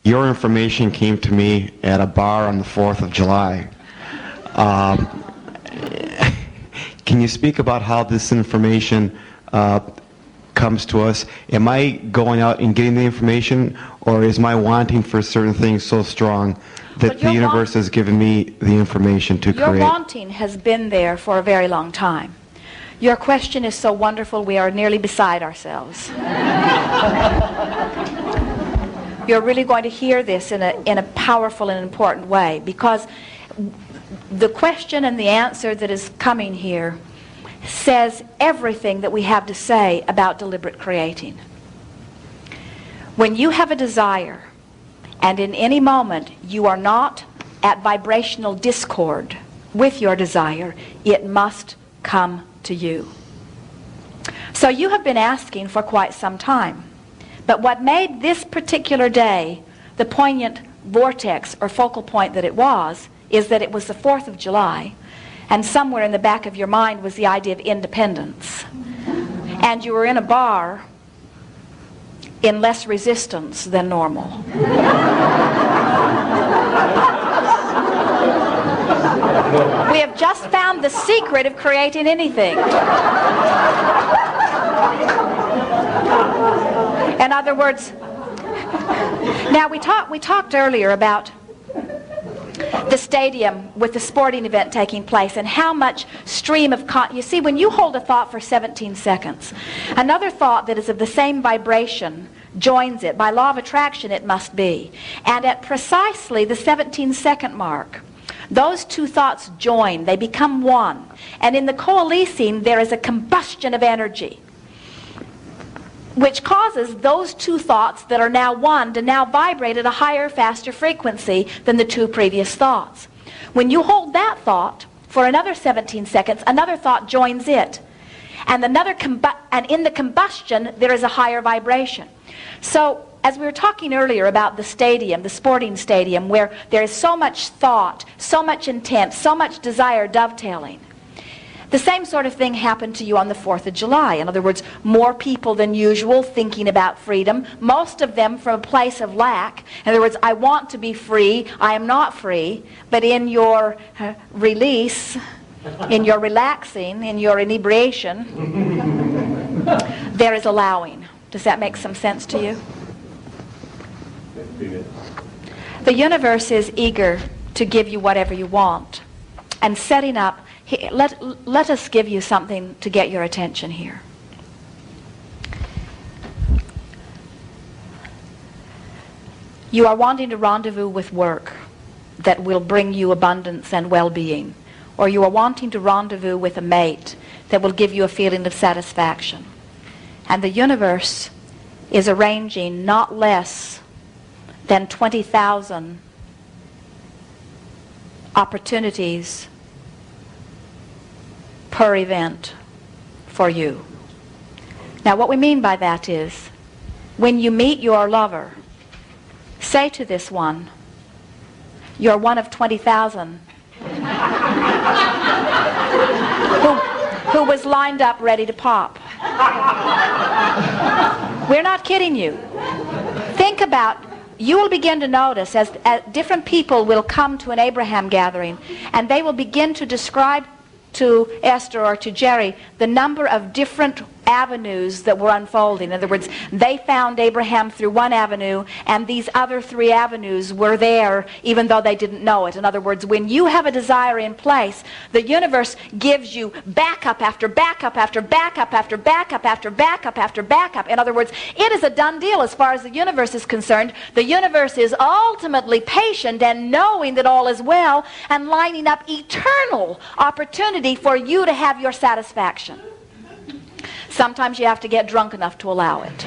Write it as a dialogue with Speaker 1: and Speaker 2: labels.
Speaker 1: your information came to me at a bar on the 4th of July. Can you speak about how this information comes to us? Am I going out and getting the information, or is my wanting for certain things so strong that the universe has given me the information to create?
Speaker 2: Your wanting has been there for a very long time. Your question is so wonderful, we are nearly beside ourselves. You're really going to hear this in a powerful and important way, because the question and the answer that is coming here says everything that we have to say about deliberate creating. When you have a desire, and in any moment you are not at vibrational discord with your desire, it must come to you. So you have been asking for quite some time. But what made this particular day the poignant vortex or focal point that it was, is that it was the 4th of July, and somewhere in the back of your mind was the idea of independence. And you were in a bar in less resistance than normal. We have just found the secret of creating anything. In other words, now we talked earlier about the stadium with the sporting event taking place and how much stream of you see, when you hold a thought for 17 seconds, another thought that is of the same vibration joins it. By law of attraction it must be. And at precisely the 17-second mark, those two thoughts join, they become one. And in the coalescing there is a combustion of energy, which causes those two thoughts that are now one to now vibrate at a higher, faster frequency than the two previous thoughts. When you hold that thought for another 17 seconds, another thought joins it. And in the combustion, there is a higher vibration. So, as we were talking earlier about the stadium, the sporting stadium, where there is so much thought, so much intent, so much desire dovetailing, the same sort of thing happened to you on the 4th of July. In other words, more people than usual thinking about freedom, most of them from a place of lack. In other words, I want to be free, I am not free, but in your release, in your relaxing, in your inebriation, there is allowing. Does that make some sense to you? The universe is eager to give you whatever you want, and setting up. Let us give you something to get your attention here. You are wanting to rendezvous with work that will bring you abundance and well-being, or you are wanting to rendezvous with a mate that will give you a feeling of satisfaction. And the universe is arranging not less than 20,000 opportunities per event for you. Now what we mean by that is, when you meet your lover, say to this one, you're one of 20,000 who was lined up ready to pop. We're not kidding you. Think about, you will begin to notice as different people will come to an Abraham gathering, and they will begin to describe to Esther or to Jerry the number of different avenues that were unfolding. In other words, they found Abraham through one avenue, and these other 3 avenues were there even though they didn't know it. In other words, when you have a desire in place, the universe gives you backup after backup after backup after backup after backup after backup. In other words, it is a done deal as far as the universe is concerned. The universe is ultimately patient and knowing that all is well and lining up eternal opportunity for you to have your satisfaction. Sometimes you have to get drunk enough to allow it.